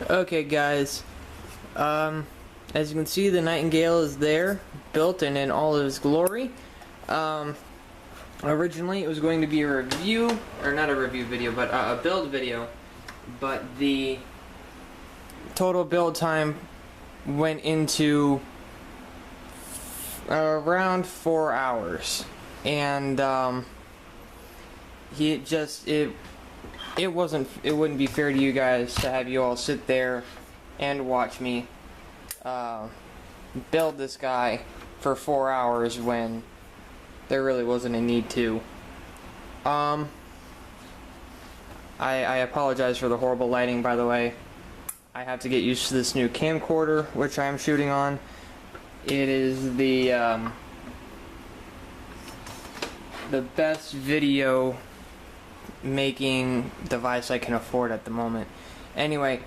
Okay guys, as you can see, the Nightingale is there, built and in all of its glory. Originally it was going to be a review, or not a review video, but a build video, but the total build time went into around 4 hours, and it wouldn't be fair to you guys to have you all sit there and watch me build this guy for 4 hours when there really wasn't a need to. I apologize for the horrible lighting, by the way. I have to get used to this new camcorder which I am shooting on. It is the best video making device I can afford at the moment. Anyway,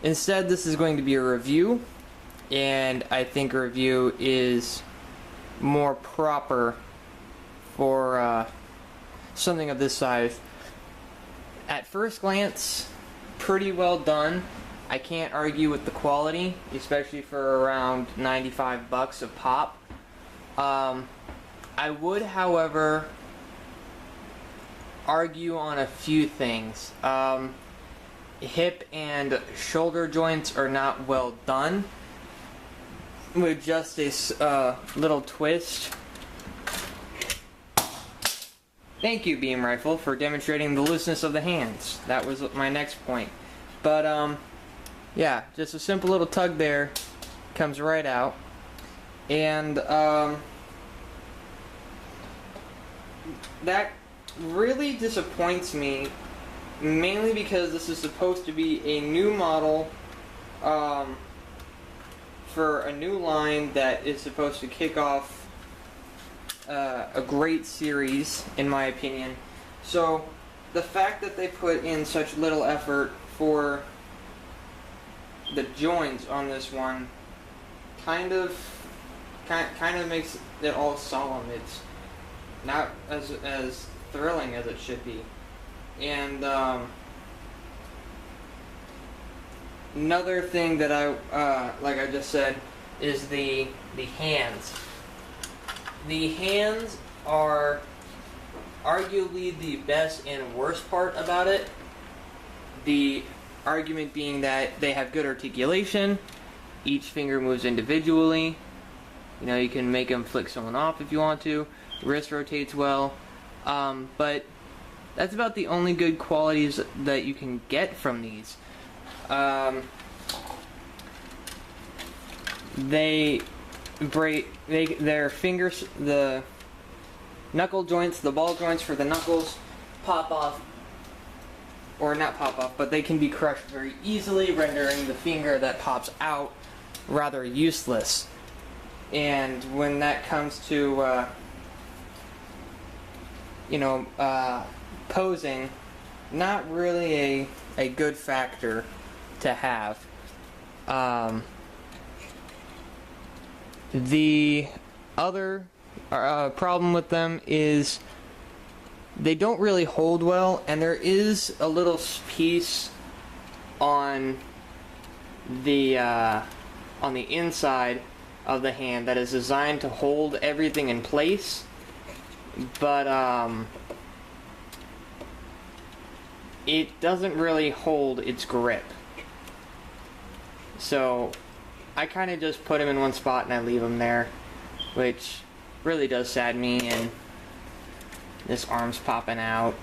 instead this is going to be a review, and I think a review is more proper for something of this size. At first glance, pretty well done. I can't argue with the quality, especially for around 95 bucks a pop. I would, however, argue on a few things. Hip and shoulder joints are not well done. With just a little twist. Thank you, Beam Rifle, for demonstrating the looseness of the hands. That was my next point. But yeah, just a simple little tug there, comes right out, and that really disappoints me, mainly because this is supposed to be a new model for a new line that is supposed to kick off a great series, in my opinion. So the fact that they put in such little effort for the joints on this one kind of makes it all solemn. It's not as thrilling as it should be. And another thing that like I just said, is the hands. The hands are arguably the best and worst part about it. The argument being that they have good articulation. Each finger moves individually. You know, you can make them flick someone off if you want to. The wrist rotates well. But that's about the only good qualities that you can get from these. Their fingers, the knuckle joints, the ball joints for the knuckles pop off, or not pop off, but they can be crushed very easily, rendering the finger that pops out rather useless. And when that comes to posing, not really a good factor to have. The other problem with them is they don't really hold well, and there is a little piece on the inside of the hand that is designed to hold everything in place, but it doesn't really hold its grip. So I kind of just put them in one spot and I leave them there, which really does sadden me. And this arm's popping out.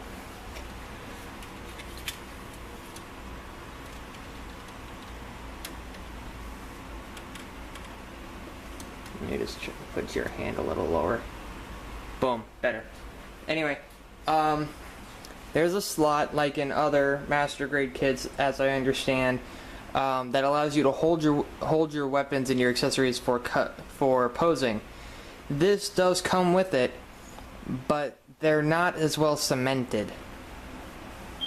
Let me just put your hand a little lower. Boom, better. Anyway, there's a slot like in other master grade kits, as I understand, that allows you to hold your weapons and your accessories for posing. This does come with it, but they're not as well cemented.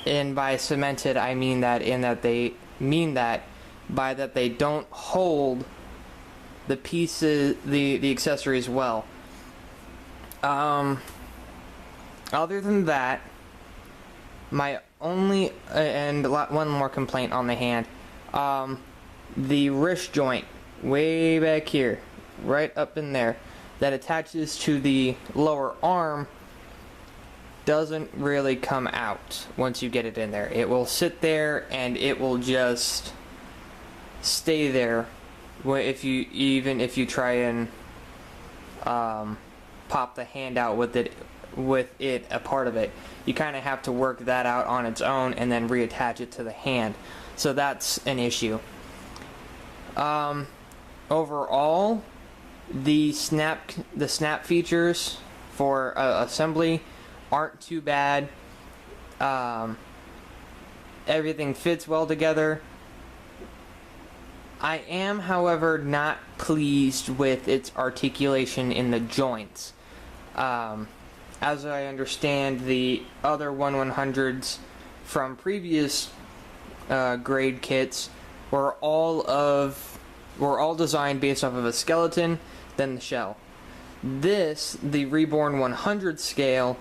And by cemented, I mean that they don't hold the pieces, the accessories well. Other than that, my only, one more complaint on the hand. The wrist joint, way back here, right up in there, that attaches to the lower arm, doesn't really come out once you get it in there. It will sit there and it will just stay there if you try and pop the hand out with it a part of it. You kind of have to work that out on its own and then reattach it to the hand. So that's an issue. Overall, the snap features for assembly aren't too bad. Everything fits well together. I am, however, not pleased with its articulation in the joints. As I understand, the other 1/100s from previous grade kits were all designed based off of a skeleton, then the shell. This, the Reborn 100 scale,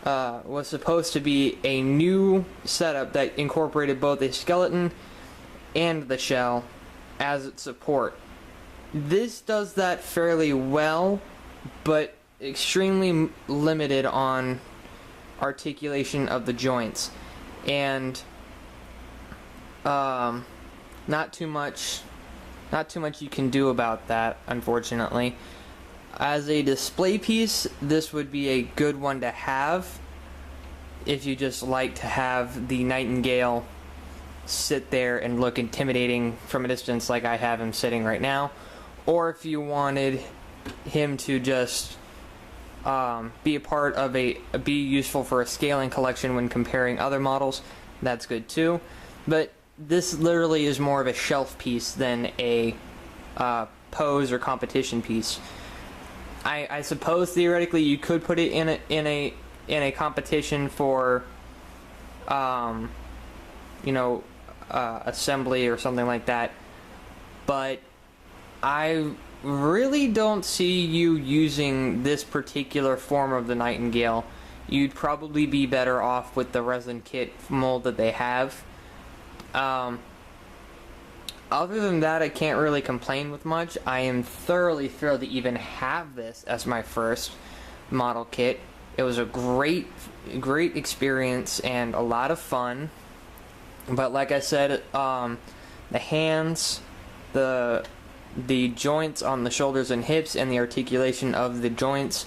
was supposed to be a new setup that incorporated both a skeleton and the shell as its support. This does that fairly well, but extremely limited on articulation of the joints, and not too much you can do about that, unfortunately. As a display piece, this would be a good one to have if you just like to have the Nightingale sit there and look intimidating from a distance like I have him sitting right now, or if you wanted him to just be useful for a scaling collection when comparing other models, that's good too. But this literally is more of a shelf piece than a pose or competition piece. I suppose theoretically you could put it in a competition for assembly or something like that, but I really don't see you using this particular form of the Nightingale. You'd probably be better off with the resin kit mold that they have. Other than that, I can't really complain with much. I am thoroughly thrilled to even have this as my first model kit. It was a great experience and a lot of fun. But like I said, the hands, the joints on the shoulders and hips, and the articulation of the joints,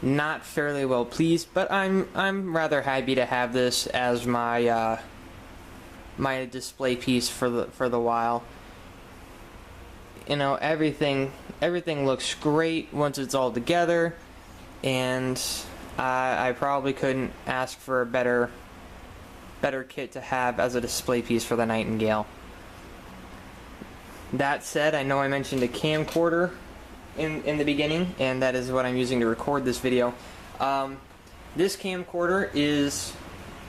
not fairly well pleased. But I'm rather happy to have this as my my display piece for the while. You know, everything looks great once it's all together, and I probably couldn't ask for a better kit to have as a display piece for the Nightingale. That said, I know I mentioned a camcorder in the beginning, and that is what I'm using to record this video. This camcorder is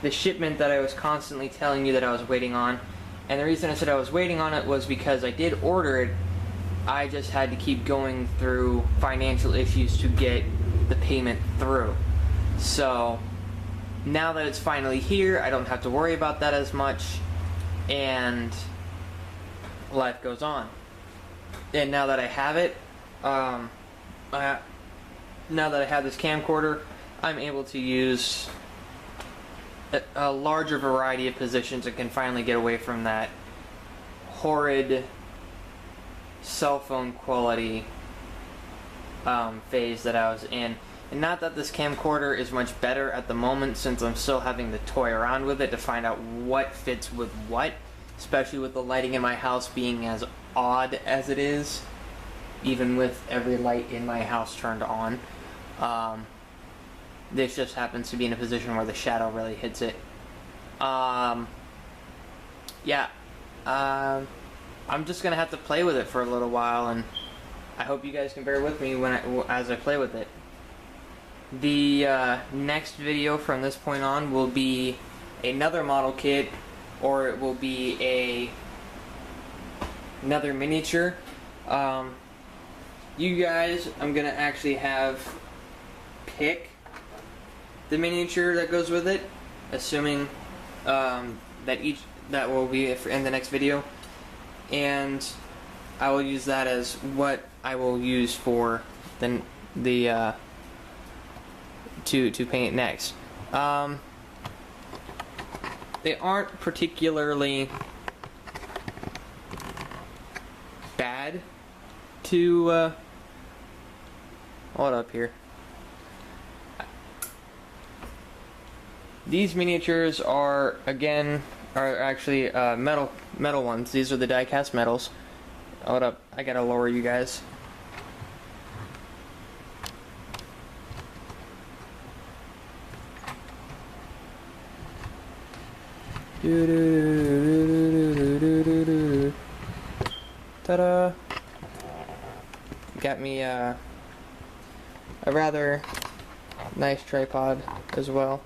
the shipment that I was constantly telling you that I was waiting on, and the reason I said I was waiting on it was because I did order it. I just had to keep going through financial issues to get the payment through. So now that it's finally here, I don't have to worry about that as much, and life goes on. And now that I have it, now that I have this camcorder, I'm able to use a larger variety of positions and can finally get away from that horrid cell phone quality phase that I was in. And not that this camcorder is much better at the moment, since I'm still having to toy around with it to find out what fits with what, especially with the lighting in my house being as odd as it is, even with every light in my house turned on. This just happens to be in a position where the shadow really hits it. I'm just gonna have to play with it for a little while, and I hope you guys can bear with me as I play with it. The next video from this point on will be another model kit, or it will be another miniature. You guys, I'm gonna actually have pick the miniature that goes with it, assuming that will be in the next video, and I will use that as what I will use for the to paint next. They aren't particularly bad to hold up here. These miniatures are actually metal ones. These are the die-cast metals. Hold up, I gotta lower you guys. Ta-da! Got me a rather nice tripod as well.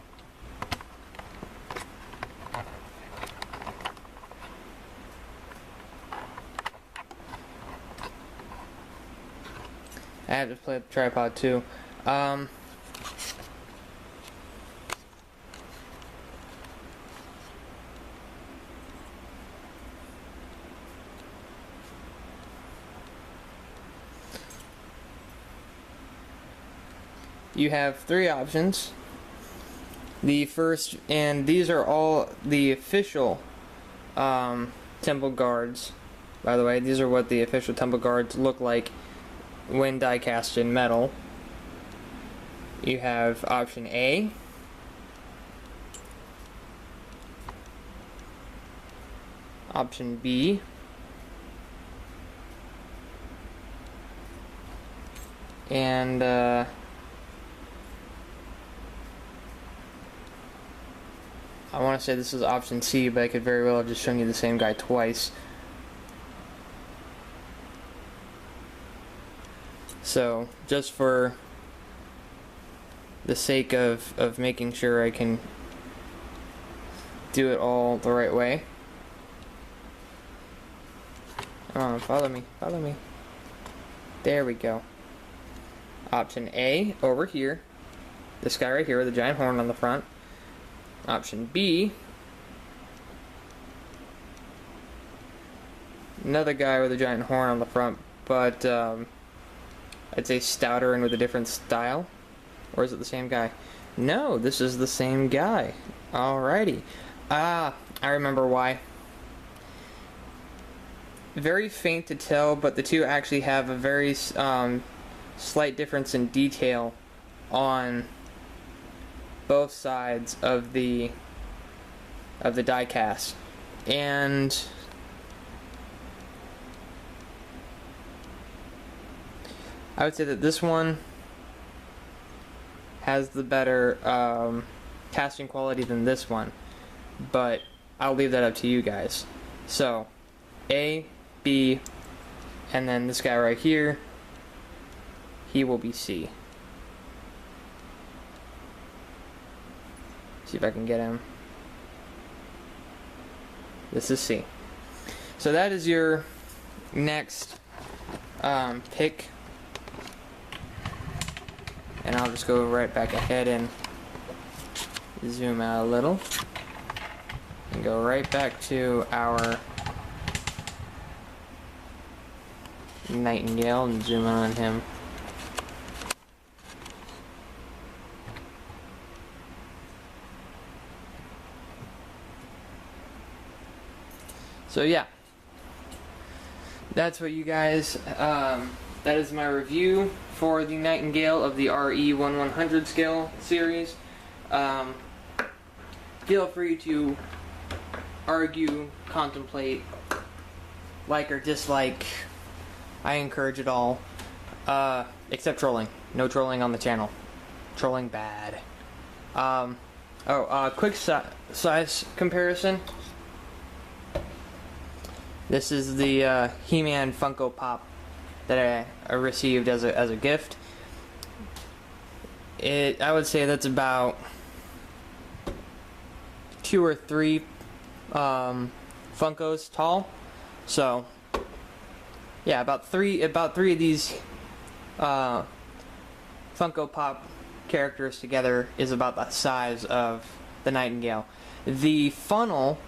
I have to play with the tripod too. You have three options. The first, and these are all the official temple guards. By the way, these are what the official temple guards look like when die cast in metal. You have option A, option B, and I want to say this is option C, but I could very well have just shown you the same guy twice. So, just for the sake of making sure I can do it all the right way. Come on, follow me, follow me. There we go. Option A, over here. This guy right here with a giant horn on the front. Option B, another guy with a giant horn on the front, but I'd say stouter and with a different style. Or is it the same guy? No, this is the same guy. Alrighty. I remember why. Very faint to tell, but the two actually have a very slight difference in detail on both sides of the die cast. And I would say that this one has the better casting quality than this one, but I'll leave that up to you guys. So, A, B, and then this guy right here, he will be C. See if I can get him. This is C. So that is your next pick. And I'll just go right back ahead and zoom out a little. And go right back to our Nightingale and zoom in on him. So yeah, that's what you guys, that is my review for the Nightingale of the RE1100 scale series. Feel free to argue, contemplate, like or dislike. I encourage it all, except trolling. No trolling on the channel. Trolling bad. Quick size comparison. This is the He-Man Funko Pop that I received as a gift. I would say that's about 2 or 3 Funkos tall. So yeah, about three of these Funko Pop characters together is about the size of the Nightingale. The funnel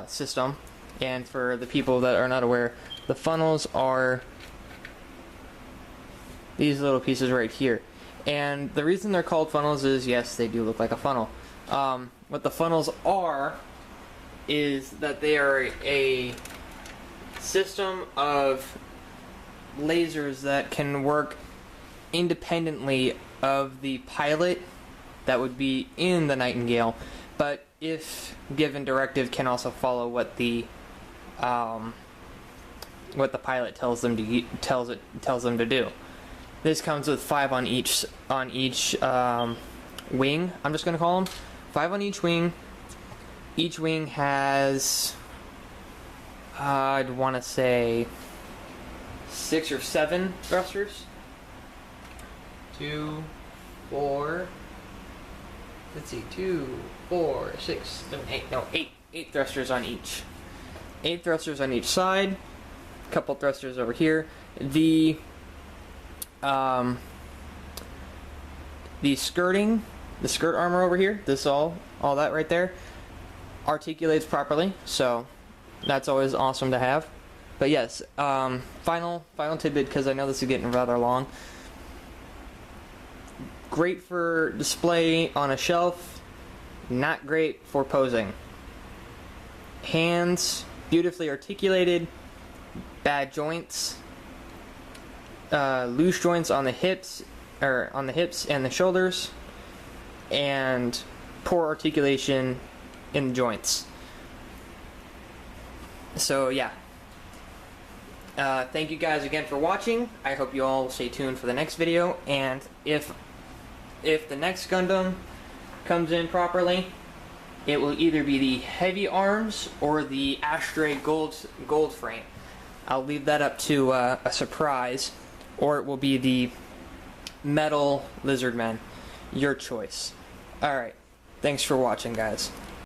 system, and for the people that are not aware, the funnels are these little pieces right here. And the reason they're called funnels is, yes, they do look like a funnel. What the funnels are is that they are a system of lasers that can work independently of the pilot that would be in the Nightingale, but if given directive, can also follow what the pilot tells them to do. This comes with 5 on each wing. I'm just gonna call them 5 on each wing. Each wing has I'd want to say 6 or 7 thrusters. 2, 4. Let's see, 2, 4, 6, 7, 8. No, 8. 8 thrusters on each. 8 thrusters on each side. A couple thrusters over here. The skirting, the skirt armor over here, this all that right there, articulates properly, so that's always awesome to have. But yes, final tidbit, because I know this is getting rather long. Great for display on a shelf, not great for posing. Hands, beautifully articulated, bad joints, loose joints on the hips, and the shoulders, and poor articulation in the joints. So yeah. Thank you guys again for watching. I hope you all stay tuned for the next video, and if the next Gundam comes in properly, it will either be the heavy arms or the Ashtray gold frame. I'll leave that up to a surprise, or it will be the metal Lizardmen. Your choice. Alright, thanks for watching, guys.